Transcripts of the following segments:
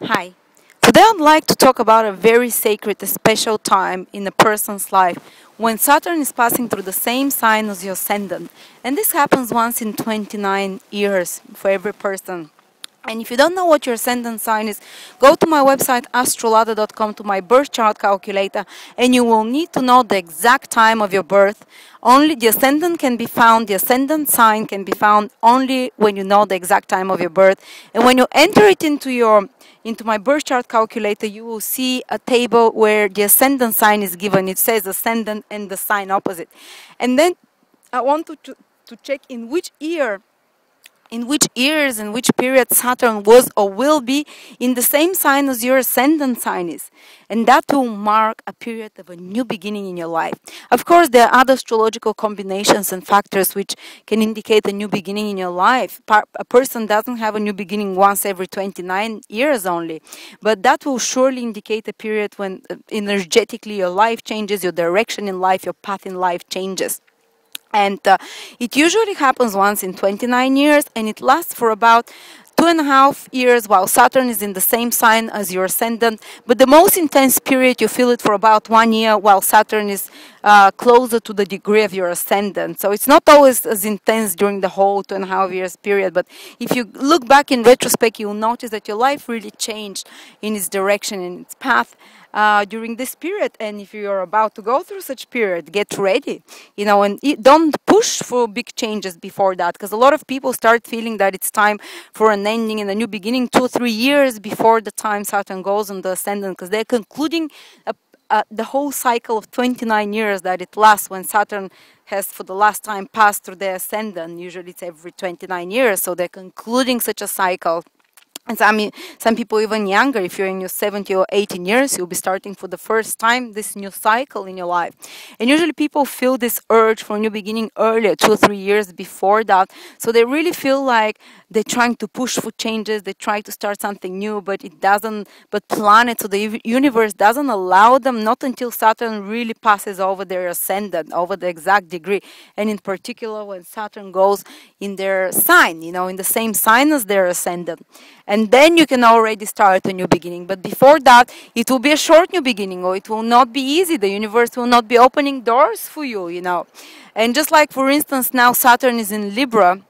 Hi. Today I'd like to talk about a very sacred, a special time in a person's life when Saturn is passing through the same sign as your ascendant. And this happens once in 29 years for every person. And if you don't know what your ascendant sign is, go to my website astrolada.com to my birth chart calculator, and you will need to know the exact time of your birth. Only the ascendant can be found, the ascendant sign can be found only when you know the exact time of your birth. And when you enter it into my birth chart calculator, you will see a table where the ascendant sign is given. It says ascendant and the sign opposite. And then I want to check in which years and which period Saturn was or will be in the same sign as your ascendant sign is. And that will mark a period of a new beginning in your life. Of course, there are other astrological combinations and factors which can indicate a new beginning in your life. A person doesn't have a new beginning once every 29 years only. But that will surely indicate a period when energetically your life changes, your direction in life, your path in life changes. And it usually happens once in 29 years, and it lasts for about 2.5 years while Saturn is in the same sign as your ascendant. But the most intense period, you feel it for about 1 year while Saturn is closer to the degree of your ascendant. So it's not always as intense during the whole 2.5 years period. But if you look back in retrospect, you'll notice that your life really changed in its direction, in its path. During this period, and if you're about to go through such period, get ready, and don't push for big changes before that, because a lot of people start feeling that it's time for an ending and a new beginning 2 or 3 years before the time Saturn goes on the ascendant, because they're concluding the whole cycle of 29 years that it lasts when Saturn has for the last time passed through the ascendant. Usually it's every 29 years, so they're concluding such a cycle. And some people even younger, if you're in your 70 or 18 years, you'll be starting for the first time this new cycle in your life. And usually people feel this urge for a new beginning earlier, 2 or 3 years before that. So they really feel like they're trying to push for changes, they try to start something new, but it doesn't, but planets or the universe doesn't allow them, not until Saturn really passes over their ascendant, over the exact degree. And in particular, when Saturn goes in their sign, in the same sign as their ascendant. And then you can already start a new beginning. But before that, it will be a short new beginning, or it will not be easy. The universe will not be opening doors for you, And just like, for instance, now Saturn is in Libra.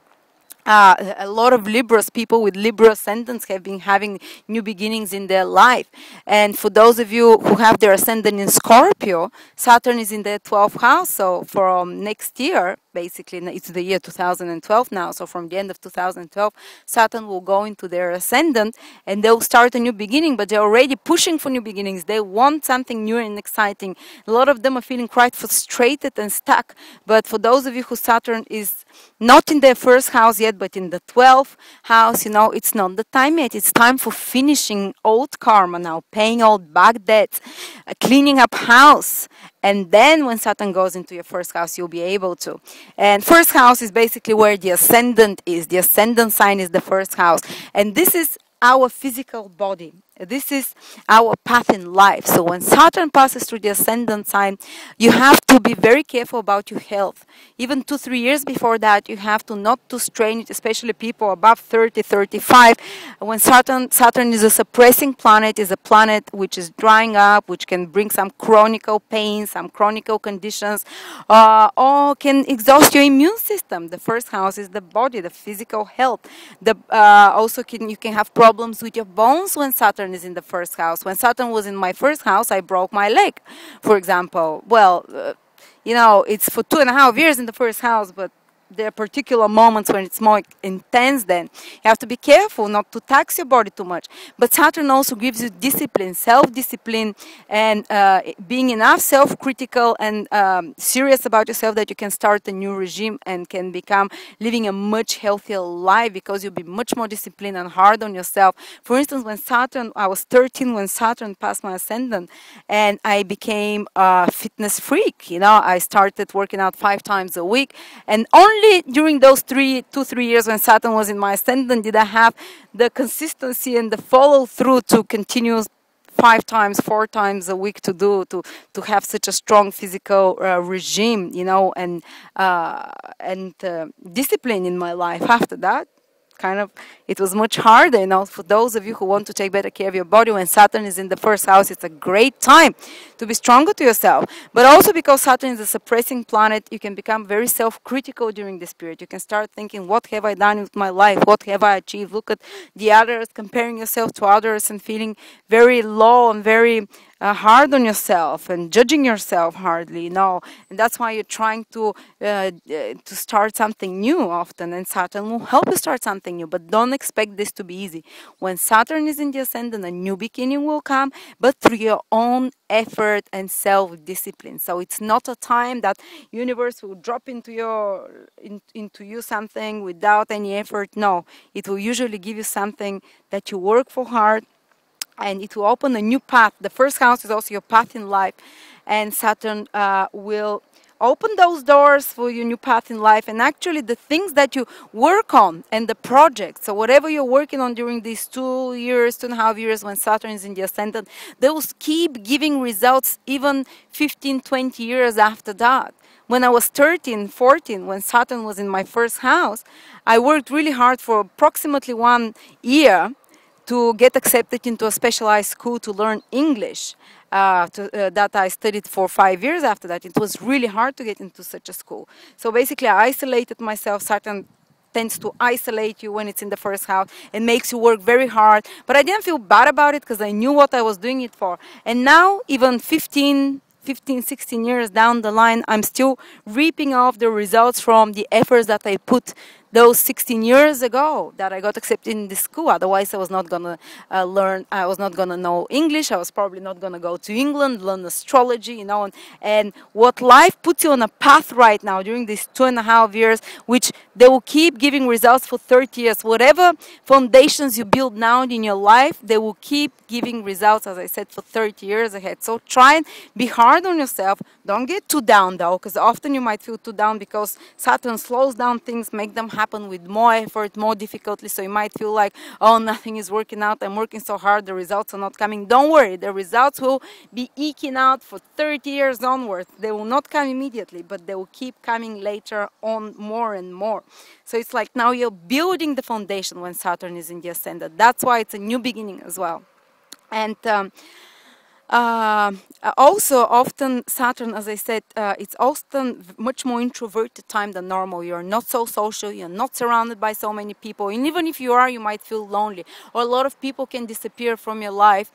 A lot of Libras, people with Libra ascendants, have been having new beginnings in their life. And for those of you who have their ascendant in Scorpio, Saturn is in their 12th house. So from next year, basically, it's the year 2012 now. So from the end of 2012, Saturn will go into their ascendant and they'll start a new beginning, but they're already pushing for new beginnings. They want something new and exciting. A lot of them are feeling quite frustrated and stuck. But for those of you who Saturn is not in their first house yet, but in the 12th house, it's not the time yet. It's time for finishing old karma now, paying old back debts, cleaning up house. And then when Saturn goes into your first house, you'll be able to. And first house is basically where the ascendant is. The ascendant sign is the first house. And this is our physical body. This is our path in life. So when Saturn passes through the ascendant sign, you have to be very careful about your health. Even 2-3 years before that, you have to not to strain it, especially people above 30, 35. When Saturn is a suppressing planet, is a planet which is drying up, which can bring some chronic pain, some chronic conditions, or can exhaust your immune system. The first house is the body, the physical health. Also, you can have problems with your bones when Saturn is in the first house. When Saturn was in my first house, I broke my leg, for example. Well, it's for 2.5 years in the first house, but there are particular moments when it's more intense. Then you have to be careful not to tax your body too much. But Saturn also gives you discipline, self-discipline, and being enough self-critical and serious about yourself that you can start a new regime and can become living a much healthier life, because you'll be much more disciplined and hard on yourself. For instance, I was 13 when Saturn passed my ascendant, and I became a fitness freak. I started working out 5 times a week, and only during those 2-3 years when Saturn was in my ascendant did I have the consistency and the follow through to continue 4 times a week to have such a strong physical regime, and discipline in my life. After that, kind of, it was much harder, for those of you who want to take better care of your body. When Saturn is in the first house, it's a great time to be stronger to yourself. But also because Saturn is a suppressing planet, you can become very self-critical during this period. You can start thinking, what have I done with my life? What have I achieved? Look at the others, comparing yourself to others and feeling very low and very hard on yourself and judging yourself hardly, and that's why you're trying to start something new often, and Saturn will help you start something new, but don't expect this to be easy. When Saturn is in the Ascendant, a new beginning will come, but through your own effort and self-discipline. So it's not a time that universe will drop into you something without any effort. No, it will usually give you something that you work for hard, and it will open a new path. The first house is also your path in life, and Saturn will open those doors for your new path in life. And actually the things that you work on and the projects, so whatever you're working on during these 2.5 years when Saturn is in the Ascendant, they will keep giving results even 15, 20 years after that. When I was 13, 14, when Saturn was in my first house, I worked really hard for approximately 1 year to get accepted into a specialized school to learn English, that I studied for 5 years after that. It was really hard to get into such a school. So basically I isolated myself. Saturn tends to isolate you when it's in the first house and makes you work very hard. But I didn't feel bad about it because I knew what I was doing it for. And now, even 15, 16 years down the line, I'm still reaping off the results from the efforts that I put those 16 years ago that I got accepted in this school. Otherwise, I was not gonna I was not gonna know English. I was probably not gonna go to England, learn astrology, and what life puts you on a path right now during these 2.5 years, which they will keep giving results for 30 years. Whatever foundations you build now in your life, they will keep giving results, as I said, for 30 years ahead. So try and be hard on yourself. Don't get too down though, because often you might feel too down because Saturn slows down things, make them happen with more effort, more difficultly. So you might feel like, oh, nothing is working out. I'm working so hard. The results are not coming. Don't worry. The results will be eking out for 30 years onwards. They will not come immediately, but they will keep coming later on more and more. So it's like now you're building the foundation when Saturn is in the Ascendant. That's why it's a new beginning as well. And also, often Saturn, as I said, it's often much more introverted time than normal. You're not so social, you're not surrounded by so many people, and even if you are, you might feel lonely. Or a lot of people can disappear from your life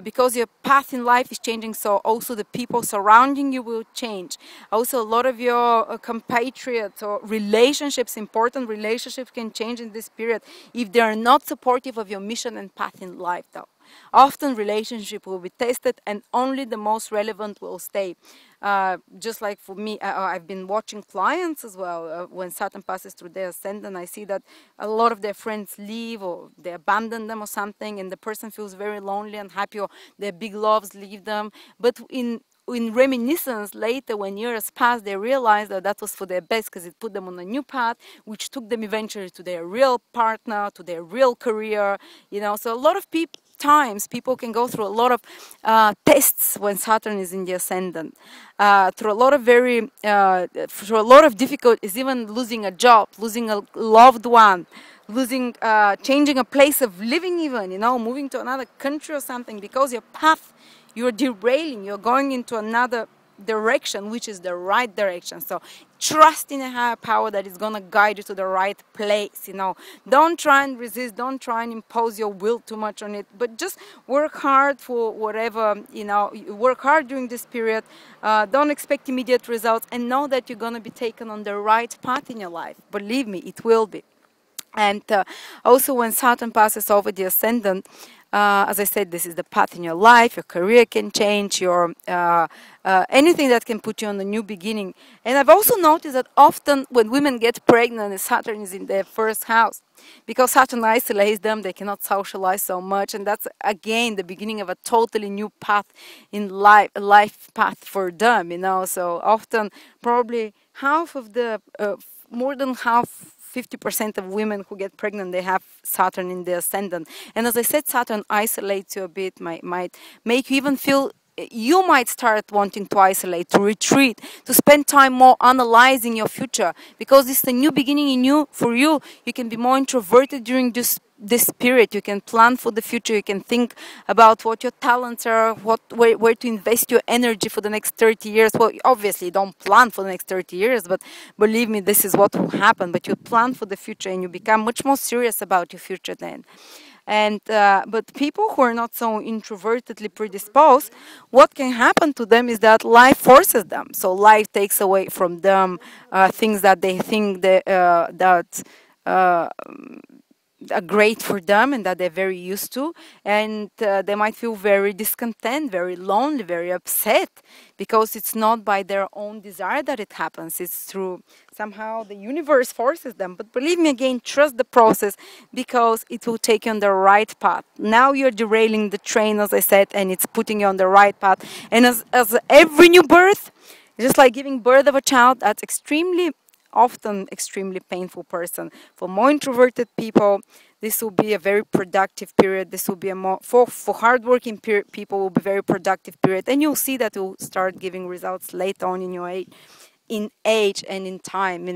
because your path in life is changing, so also the people surrounding you will change. Also, a lot of your compatriots or relationships, important relationships, can change in this period if they are not supportive of your mission and path in life, though. Often relationship will be tested and only the most relevant will stay. Just like for me, I've been watching clients as well. When Saturn passes through their Ascendant, I see that a lot of their friends leave or they abandon them or something, and the person feels very lonely and happy, or their big loves leave them. But in reminiscence later, when years pass, they realize that that was for their best because it put them on a new path, which took them eventually to their real partner, to their real career. So a lot of people can go through a lot of tests when Saturn is in the Ascendant, through a lot of difficulties, even losing a job, losing a loved one, changing a place of living, even moving to another country or something, because your path, you're derailing, you're going into another direction, which is the right direction. So trust in a higher power that is going to guide you to the right place. Don't try and resist, don't try and impose your will too much on it, but just work hard for whatever, work hard during this period. Don't expect immediate results, and know that you're going to be taken on the right path in your life. Believe me, it will be. And also when Saturn passes over the Ascendant, as I said, this is the path in your life. Your career can change, your anything that can put you on a new beginning. And I've also noticed that often when women get pregnant, Saturn is in their first house. Because Saturn isolates them, they cannot socialize so much. And that's, again, the beginning of a totally new path in life, a life path for them, So often, probably half of the, more than half, 50% of women who get pregnant, they have Saturn in the Ascendant. And as I said, Saturn isolates you a bit, might make you even feel you might start wanting to isolate, to retreat, to spend time more analyzing your future, because it's a new beginning in you. For you, you can be more introverted during this period. You can plan for the future. You can think about what your talents are, where to invest your energy for the next 30 years. Well, obviously you don't plan for the next 30 years, but believe me, this is what will happen. But you plan for the future, and you become much more serious about your future then. And but people who are not so introvertedly predisposed, what can happen to them is that life forces them. So life takes away from them things that they think that are great for them and that they're very used to, and they might feel very discontent, very lonely, very upset, because it's not by their own desire that it happens. It's through somehow the universe forces them. But believe me, again, trust the process, because it will take you on the right path. Now you're derailing the train, as I said, and it's putting you on the right path. And as every new birth, just like giving birth of a child, that's often extremely painful person. For more introverted people, this will be a very productive period. This will be a more for hardworking people will be very productive period, and you'll see that it will start giving results later on in your age and in time.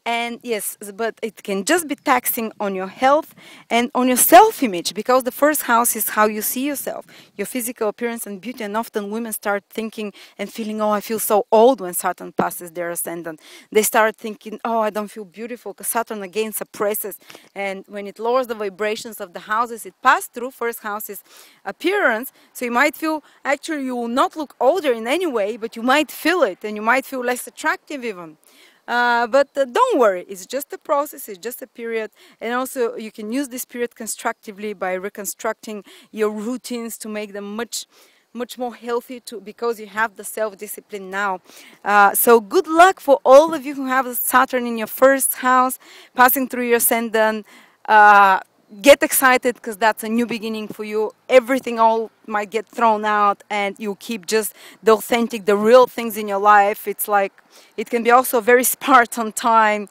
And yes, but it can just be taxing on your health and on your self-image, because the first house is how you see yourself, your physical appearance and beauty. And often women start thinking and feeling, oh, I feel so old when Saturn passes their ascendant. They start thinking, oh, I don't feel beautiful, because Saturn again suppresses. And when it lowers the vibrations of the houses it passed through, first house is appearance. So you might feel, actually you will not look older in any way, but you might feel it, and you might feel less attractive even. But don't worry, it's just a process, it's just a period. And also you can use this period constructively by reconstructing your routines to make them much more healthy, because you have the self-discipline now. So good luck for all of you who have Saturn in your first house passing through your ascendant. Get excited, because that's a new beginning for you. Everything all might get thrown out, and you keep just the authentic, the real things in your life. It's like, it can be also very Spartan time,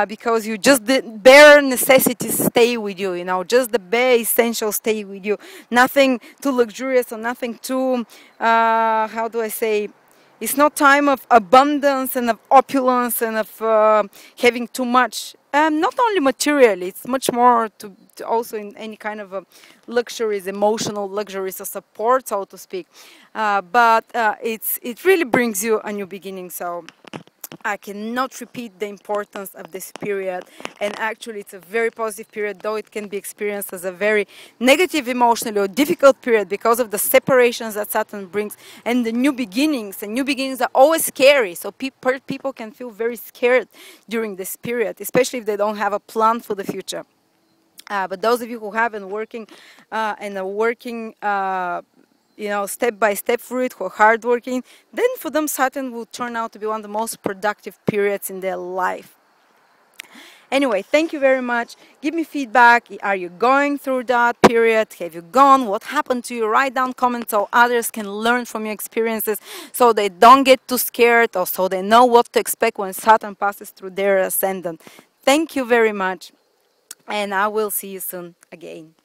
because you just the bare necessities stay with you, just the bare essentials stay with you. Nothing too luxurious or nothing too, how do I say, it's not time of abundance and of opulence and of having too much. Not only materially, it's much more to also in any kind of luxuries, emotional luxuries or support, so to speak. But it really brings you a new beginning. So I cannot repeat the importance of this period, and actually it's a very positive period, though it can be experienced as a very negative emotionally or difficult period because of the separations that Saturn brings and the new beginnings. And new beginnings are always scary, so people can feel very scared during this period, especially if they don't have a plan for the future. But those of you who have been working and are working step by step through it, who are hardworking, then for them Saturn will turn out to be one of the most productive periods in their life. Anyway, thank you very much. Give me feedback. Are you going through that period? Have you gone? What happened to you? Write down comments so others can learn from your experiences, so they don't get too scared, or so they know what to expect when Saturn passes through their ascendant. Thank you very much, and I will see you soon again.